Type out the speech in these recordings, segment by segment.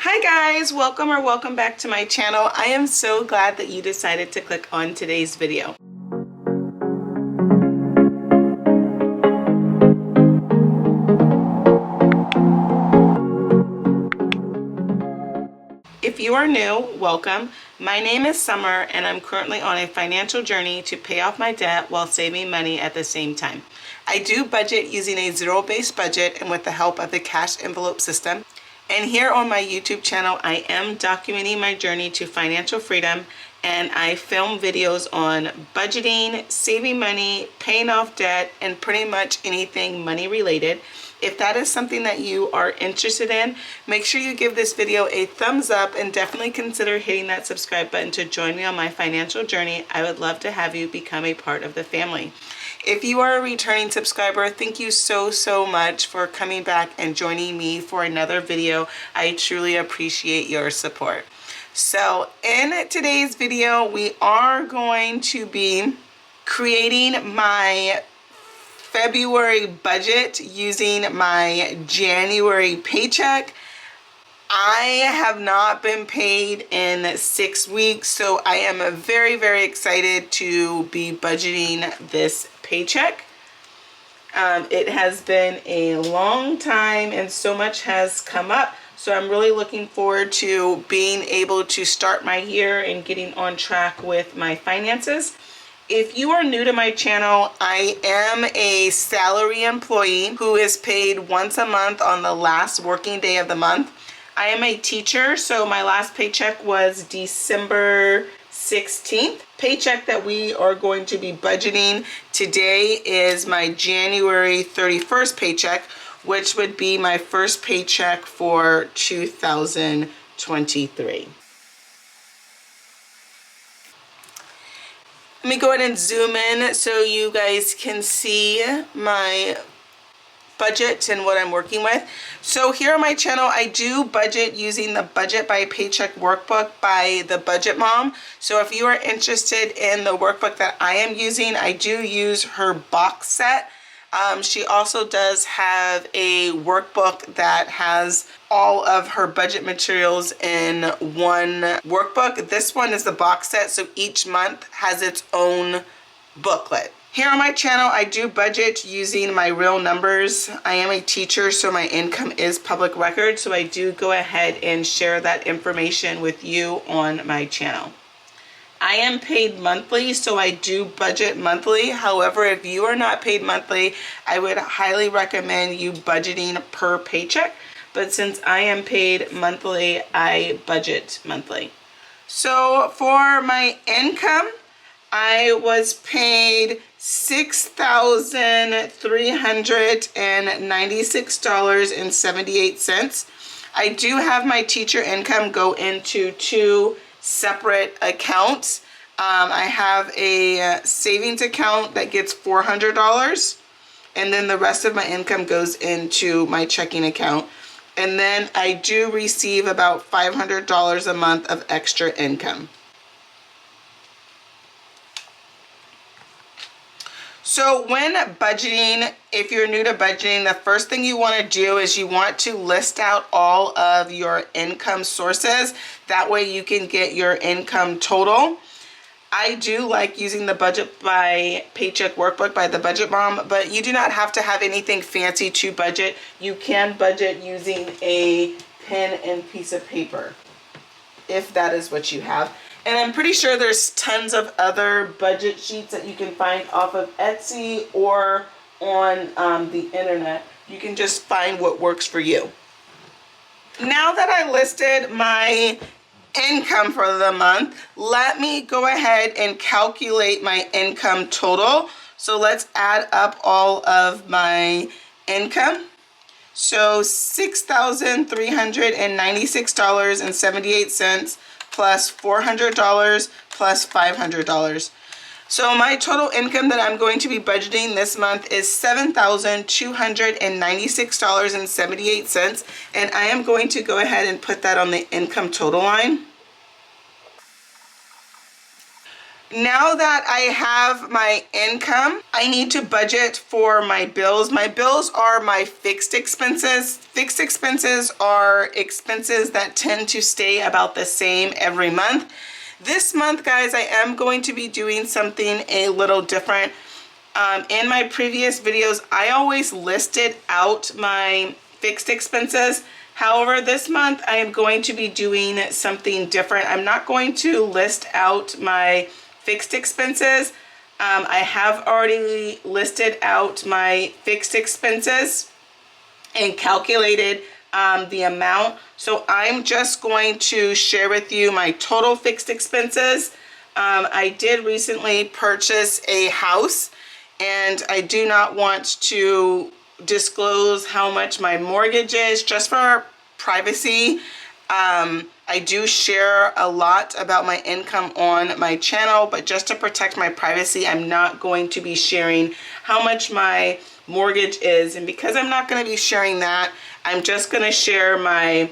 Hi guys, welcome back to my channel. I am so glad that you decided to click on today's video. If you are new, welcome. My name is Summer and I'm currently on a financial journey to pay off my debt while saving money at the same time. I do budget using a zero-based budget and with the help of the cash envelope system. And here on my YouTube channel, I am documenting my journey to financial freedom, and I film videos on budgeting, saving money, paying off debt, and pretty much anything money related. If that is something that you are interested in, make sure you give this video a thumbs up and definitely consider hitting that subscribe button to join me on my financial journey. I would love to have you become a part of the family. If you are a returning subscriber, thank you so much for coming back and joining me for another video. I truly appreciate your support. So in today's video, we are going to be creating my February budget using my January paycheck. I have not been paid in 6 weeks, so I am very excited to be budgeting this paycheck. It has been a long time and so much has come up, so I'm really looking forward to being able to start my year and getting on track with my finances. If you are new to my channel, I am a salary employee who is paid once a month on the last working day of the month. I am a teacher, so my last paycheck was December 16th. Paycheck that we are going to be budgeting today is my January 31st paycheck, which would be my first paycheck for 2023. Let me go ahead and zoom in so you guys can see my budget and what I'm working with. So here on my channel, I do budget using the Budget by Paycheck workbook by the Budget Mom. So if you are interested in the workbook that I am using, I do use her box set. She also does have a workbook that has all of her budget materials in one workbook. This one is the box set, so each month has its own booklet. Here on my channel, I do budget using my real numbers. I am a teacher, so my income is public record, so I do go ahead and share that information with you on my channel. I am paid monthly, so I do budget monthly. However, if you are not paid monthly, I would highly recommend you budgeting per paycheck. But since I am paid monthly, I budget monthly. So for my income, I was paid $6,396.78. I do have my teacher income go into two separate accounts. I have a savings account that gets $400, and then the rest of my income goes into my checking account. And then I do receive about $500 a month of extra income. So when budgeting, if you're new to budgeting, the first thing you want to do is you want to list out all of your income sources. That way you can get your income total. I do like using the Budget by Paycheck workbook by the Budget Mom, but you do not have to have anything fancy to budget. You can budget using a pen and piece of paper, if that is what you have. And I'm pretty sure there's tons of other budget sheets that you can find off of Etsy or on the internet. You can just find what works for you. Now that I listed my income for the month, let me go ahead and calculate my income total. So let's add up all of my income. So $6,396.78 plus $400 plus $500. So my total income that I'm going to be budgeting this month is $7,296.78, and I am going to go ahead and put that on the income total line. Now that I have my income, I need to budget for my bills. My bills are my fixed expenses. Fixed expenses are expenses that tend to stay about the same every month. This month, guys, I am going to be doing something a little different. In my previous videos, I always listed out my fixed expenses. However, this month I am going to be doing something different. I'm not going to list out my fixed expenses. I have already listed out my fixed expenses and calculated the amount. So I'm just going to share with you my total fixed expenses. I did recently purchase a house, and I do not want to disclose how much my mortgage is just for privacy. I do share a lot about my income on my channel, but just to protect my privacy, I'm not going to be sharing how much my mortgage is. And because I'm not going to be sharing that, I'm just going to share my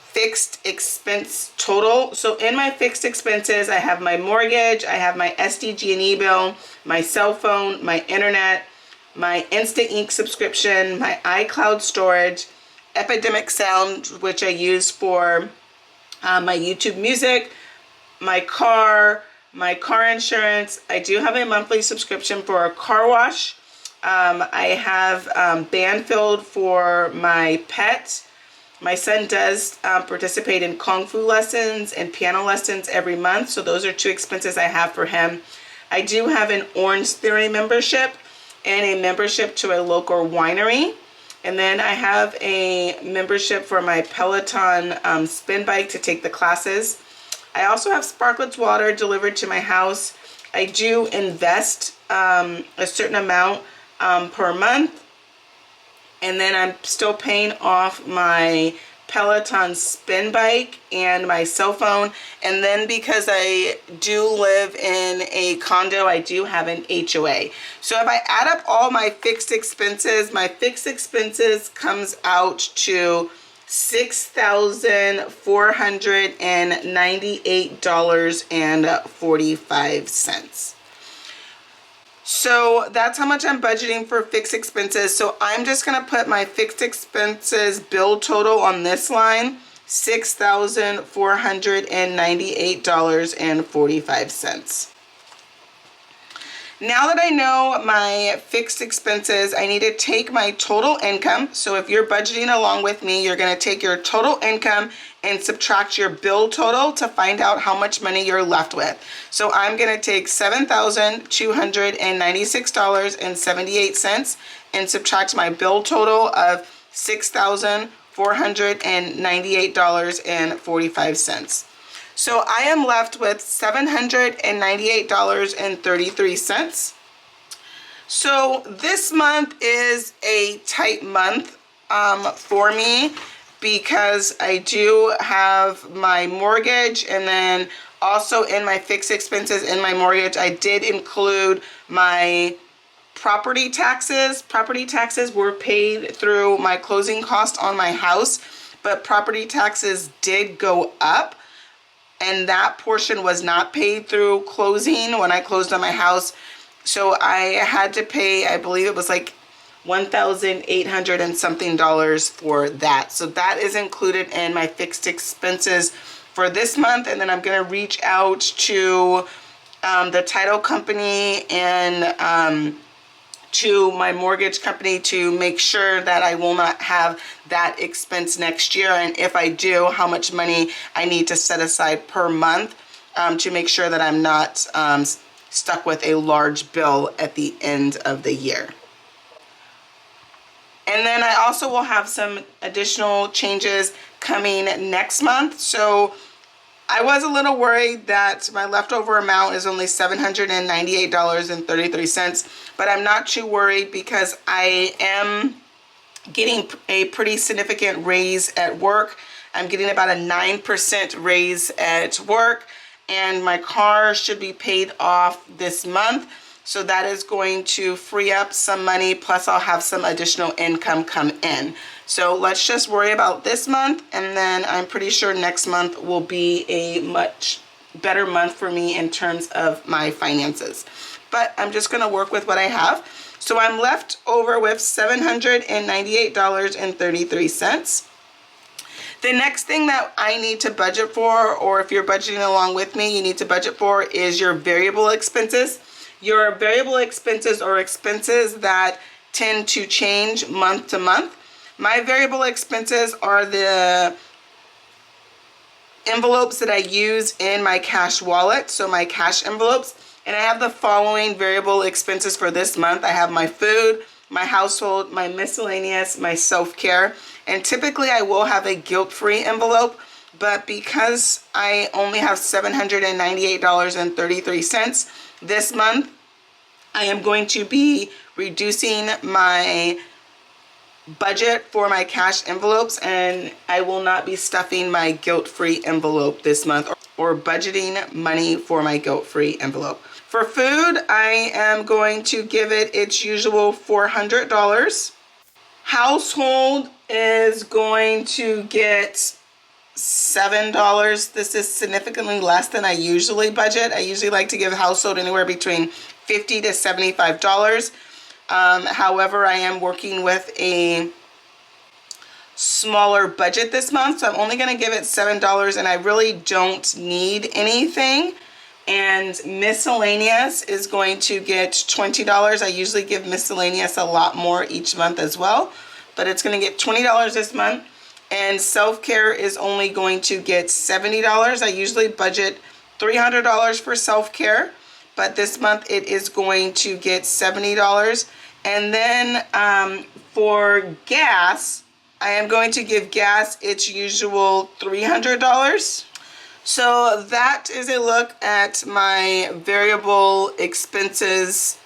fixed expense total. So in my fixed expenses, I have my mortgage, I have my SDG&E bill, my cell phone, my internet, my Instant Ink subscription, my iCloud storage, Epidemic Sound, which I use for my YouTube music, my car insurance. I do have a monthly subscription for a car wash. I have Banfield for my pet. My son does participate in Kung Fu lessons and piano lessons every month, so those are two expenses I have for him. I do have an Orange Theory membership and a membership to a local winery. And then I have a membership for my Peloton spin bike to take the classes. I also have Sparkletts water delivered to my house. I do invest a certain amount per month. And then I'm still paying off my Peloton spin bike and my cell phone. And then because I do live in a condo, I do have an HOA. So if I add up all my fixed expenses comes out to $6,498.45. So that's how much I'm budgeting for fixed expenses. So I'm just going to put my fixed expenses bill total on this line, $6,498.45. Now that I know my fixed expenses, I need to take my total income. So if you're budgeting along with me, you're going to take your total income and subtract your bill total to find out how much money you're left with. So I'm going to take $7,296.78 and subtract my bill total of $6,498.45. So I am left with $798.33. So this month is a tight month for me because I do have my mortgage, and then also in my fixed expenses in my mortgage, I did include my property taxes. Property taxes were paid through my closing cost on my house, but property taxes did go up. And that portion was not paid through closing when I closed on my house. So I had to pay, I believe it was like $1,800 and something for that. So that is included in my fixed expenses for this month. And then I'm going to reach out to the title company and to my mortgage company to make sure that I will not have that expense next year. And if I do, how much money I need to set aside per month to make sure that I'm not stuck with a large bill at the end of the year. And then I also will have some additional changes coming next month. So I was a little worried that my leftover amount is only $798.33, but I'm not too worried because I am getting a pretty significant raise at work. I'm getting about a 9% raise at work, and my car should be paid off this month. So that is going to free up some money, plus I'll have some additional income come in. So let's just worry about this month, and then I'm pretty sure next month will be a much better month for me in terms of my finances. But I'm just gonna work with what I have. So I'm left over with $798.33. The next thing that I need to budget for, or if you're budgeting along with me, you need to budget for, is your variable expenses. Your variable expenses are expenses that tend to change month to month. My variable expenses are the envelopes that I use in my cash wallet, so my cash envelopes. And I have the following variable expenses for this month. I have my food, my household, my miscellaneous, my self-care. And typically I will have a guilt-free envelope, but because I only have $798.33 this month, I am going to be reducing my budget for my cash envelopes, and I will not be stuffing my guilt-free envelope this month or budgeting money for my guilt-free envelope. For food, I am going to give it its usual $400. Household is going to get $7. This is significantly less than I usually budget. I usually like to give household anywhere between $50 to $75. However, I am working with a smaller budget this month, so I'm only going to give it $7, and I really don't need anything. And miscellaneous is going to get $20. I usually give miscellaneous a lot more each month as well, but it's going to get $20 this month. And self-care is only going to get $70. I usually budget $300 for self-care, but this month it is going to get $70. And then for gas, I am going to give gas its usual $300. So that is a look at my variable expenses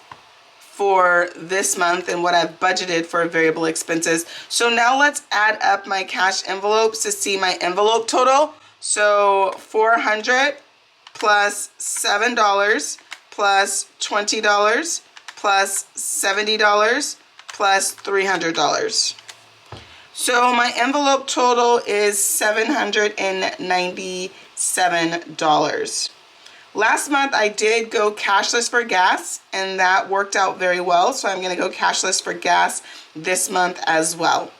for this month and what I've budgeted for variable expenses. So now let's add up my cash envelopes to see my envelope total. So 400 plus $7 plus $20 plus $70 plus $300. So my envelope total is $797. Last month I did go cashless for gas, and that worked out very well, so I'm going to go cashless for gas this month as well.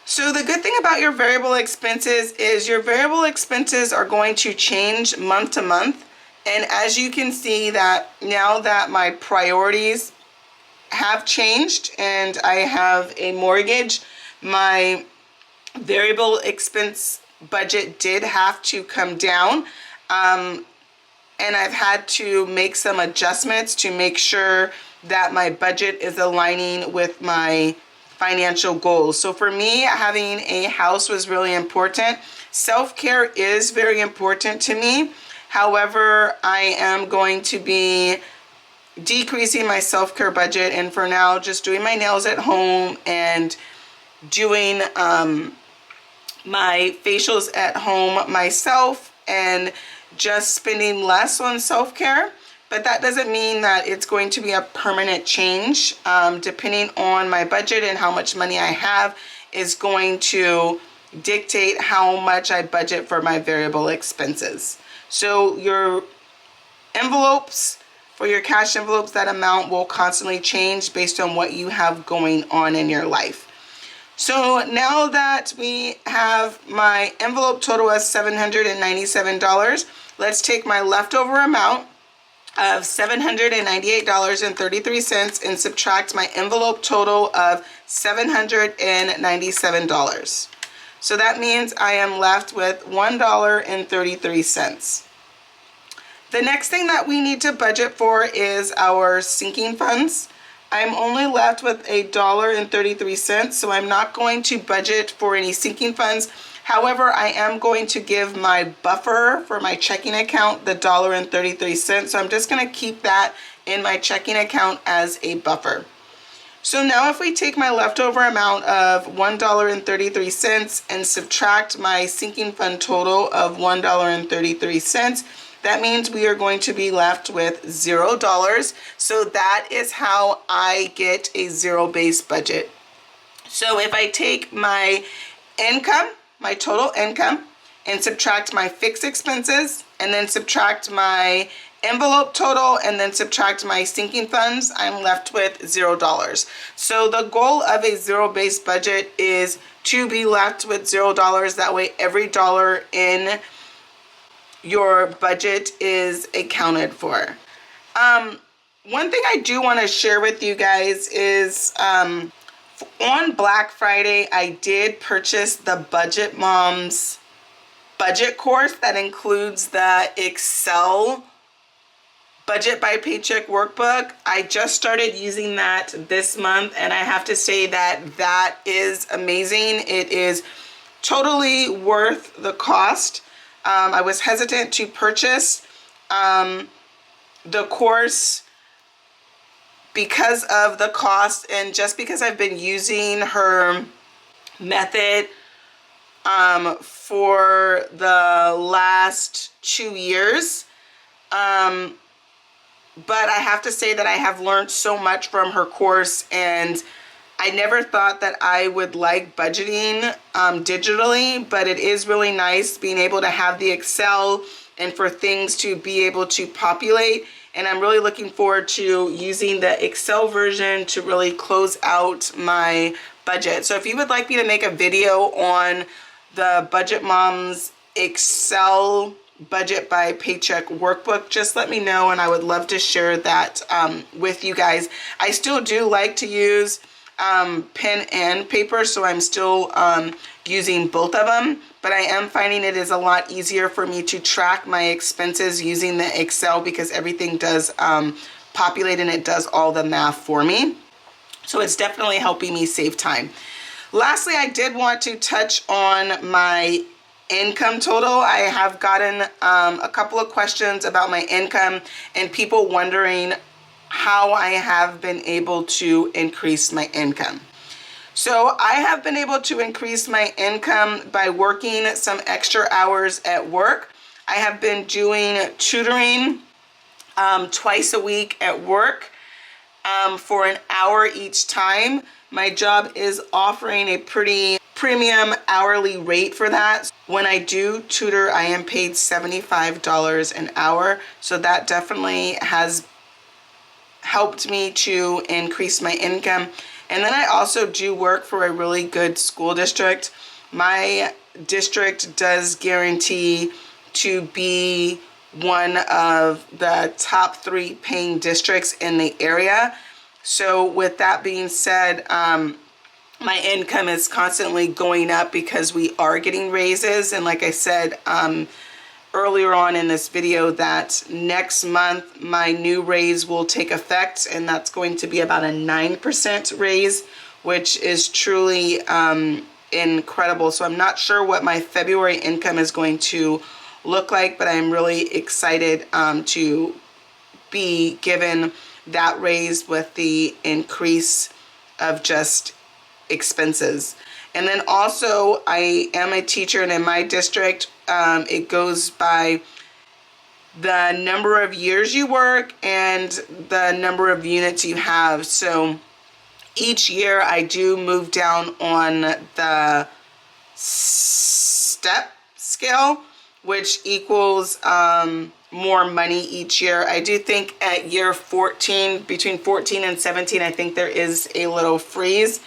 So the good thing about your variable expenses is your variable expenses are going to change month to month, and as you can see that now that my priorities have changed and I have a mortgage, my variable expense budget did have to come down, and I've had to make some adjustments to make sure that my budget is aligning with my financial goals. So for me, having a house was really important. Self-care is very important to me. However, I am going to be decreasing my self-care budget, and for now just doing my nails at home and doing my facials at home myself and just spending less on self-care. But that doesn't mean that it's going to be a permanent change. Depending on my budget and how much money I have is going to dictate how much I budget for my variable expenses. So your envelopes, for your cash envelopes, that amount will constantly change based on what you have going on in your life. So now that we have my envelope total as $797, let's take my leftover amount of $798.33 and subtract my envelope total of $797. So that means I am left with $1.33. The next thing that we need to budget for is our sinking funds. I'm only left with $1.33, so I'm not going to budget for any sinking funds. However, I am going to give my buffer for my checking account the $1.33, so I'm just going to keep that in my checking account as a buffer. So now if we take my leftover amount of $1.33 and subtract my sinking fund total of $1.33, that means we are going to be left with $0. So that is how I get a zero-based budget. So if I take my income, my total income, and subtract my fixed expenses, and then subtract my envelope total, and then subtract my sinking funds, I'm left with $0. So the goal of a zero-based budget is to be left with $0. That way every dollar in your budget is accounted for. One thing I do want to share with you guys is on Black Friday, I did purchase the Budget Moms budget course that includes the Excel Budget by Paycheck workbook. I just started using that this month, and I have to say that that is amazing. It is totally worth the cost. I was hesitant to purchase the course because of the cost, and just because I've been using her method for the last 2 years. But I have to say that I have learned so much from her course, and I never thought that I would like budgeting digitally, but it is really nice being able to have the Excel and for things to be able to populate. And I'm really looking forward to using the Excel version to really close out my budget. So if you would like me to make a video on the Budget Moms Excel Budget by Paycheck workbook, just let me know, and I would love to share that with you guys. I still do like to use pen and paper, so I'm still using both of them, but I am finding it is a lot easier for me to track my expenses using the Excel, because everything does populate and it does all the math for me. So it's definitely helping me save time. Lastly, I did want to touch on my income total. I have gotten a couple of questions about my income and people wondering how I have been able to increase my income. So I have been able to increase my income by working some extra hours at work. I have been doing tutoring twice a week at work for an hour each time. My job is offering a pretty premium hourly rate for that. When I do tutor, I am paid $75 an hour. So that definitely has helped me to increase my income. And then I also do work for a really good school district. My district does guarantee to be one of the top 3 paying districts in the area. So with that being said, my income is constantly going up because we are getting raises. And like I said earlier on in this video, that next month my new raise will take effect, and that's going to be about a 9% raise, which is truly incredible. So I'm not sure what my February income is going to look like, but I'm really excited to be given that raise with the increase of just expenses. And then also, I am a teacher, and in my district it goes by the number of years you work and the number of units you have. So each year I do move down on the step scale, which equals more money each year. I do think at year 14, between 14 and 17, I think there is a little freeze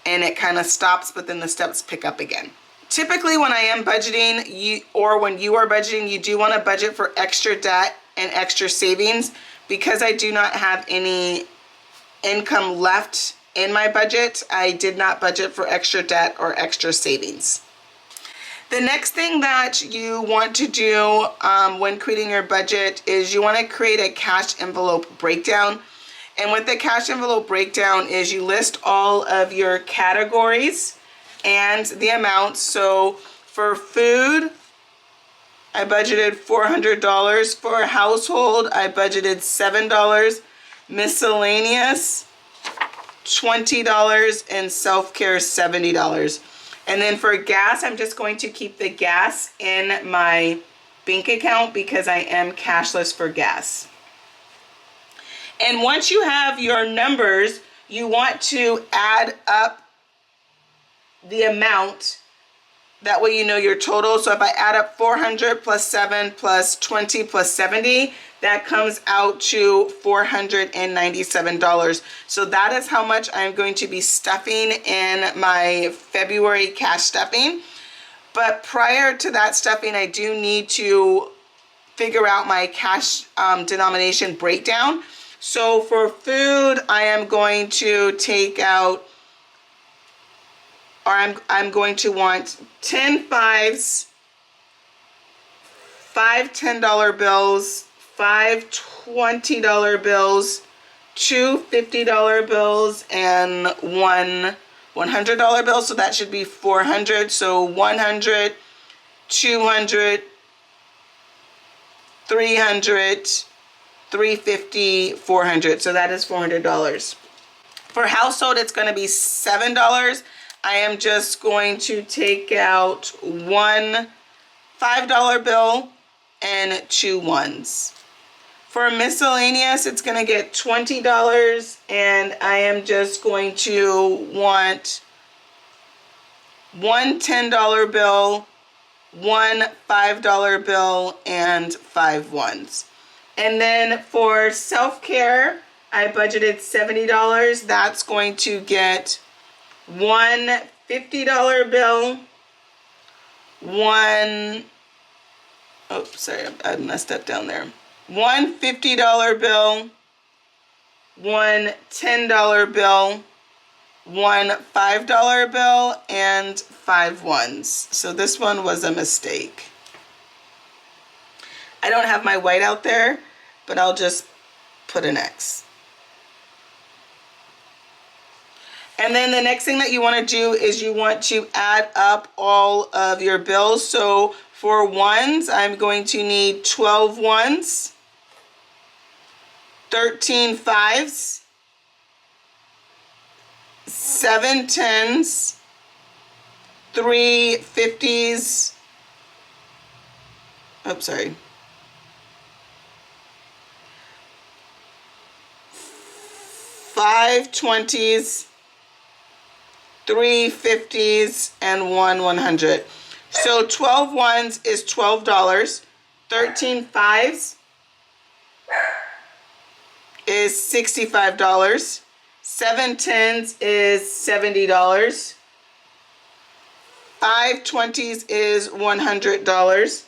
and it kind of stops, but then the steps pick up again. Typically when I am budgeting, when you are budgeting, you do want to budget for extra debt and extra savings. Because I do not have any income left in my budget, I did not budget for extra debt or extra savings. The next thing that you want to do when creating your budget is you want to create a cash envelope breakdown. And with the cash envelope breakdown is you list all of your categories and the amounts. So for food, I budgeted $400. For household, I budgeted $7. Miscellaneous, $20, and self-care, $70. And then for gas, I'm just going to keep the gas in my bank account because I am cashless for gas. And once you have your numbers, you want to add up the amount That way you know your total. So if I add up 400 plus 7 plus 20 plus 70, that comes out to $497. So that is how much I'm going to be stuffing in my February cash stuffing. But prior to that stuffing, I do need to figure out my cash denomination breakdown. So for food, I am going to take out, or I'm going to want 10 fives, 5 $10 bills, 5 $20 bills, 2 $50 bills, and 1 $100 bill. So that should be 400. So 100, 200, 300, 350, 400. So that is $400. For household, it's going to be $7. I am just going to take out 1 $5 bill and 2 ones. For miscellaneous, it's going to get $20, and I am just going to want 1 $10 bill, 1 $5 bill, and 5 ones. And then for self-care, I budgeted $70. That's going to get 1 $50 bill, 1, oh, sorry, I messed up down there. 1 $50 bill, 1 $10 bill, 1 $5 bill, and 5 ones. So this one was a mistake. I don't have my white out there, but I'll just put an X. And then the next thing that you want to do is you want to add up all of your bills. So for ones, I'm going to need 12 ones, 13 fives, 7 tens, 3 50s, oh, sorry, 5 20s, 3 50s, and 1 100. So 12 ones is $12. 13 fives is $65. 7 tens is $70. 5 20s is $100.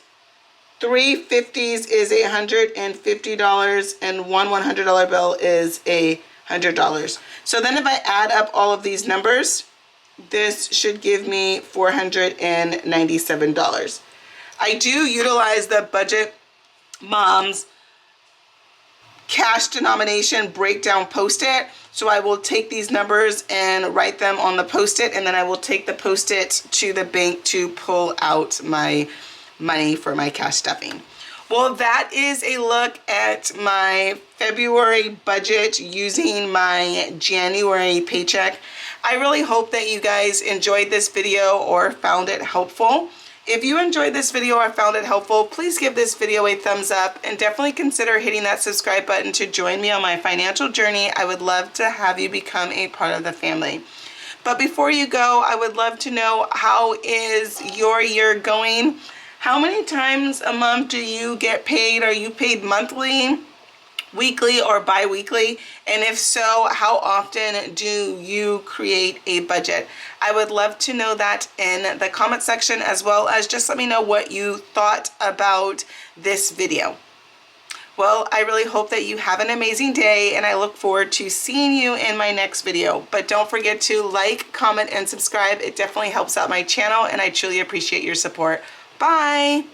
3 50s is $150, and 1 $100 bill is $100. So then if I add up all of these numbers, this should give me $497. I do utilize the Budget Moms cash denomination breakdown post-it. So I will take these numbers and write them on the post-it, and then I will take the post-it to the bank to pull out my money for my cash stuffing. Well, that is a look at my February budget using my January paycheck. I really hope that you guys enjoyed this video or found it helpful. If you enjoyed this video or found it helpful, please give this video a thumbs up and definitely consider hitting that subscribe button to join me on my financial journey. I would love to have you become a part of the family. But before you go, I would love to know, how is your year going? How many times a month do you get paid? Are you paid monthly, weekly, or bi-weekly? And if so, how often do you create a budget? I would love to know that in the comment section, as well as just let me know what you thought about this video. Well, I really hope that you have an amazing day, and I look forward to seeing you in my next video. But don't forget to like, comment, and subscribe. It definitely helps out my channel, and I truly appreciate your support. Bye!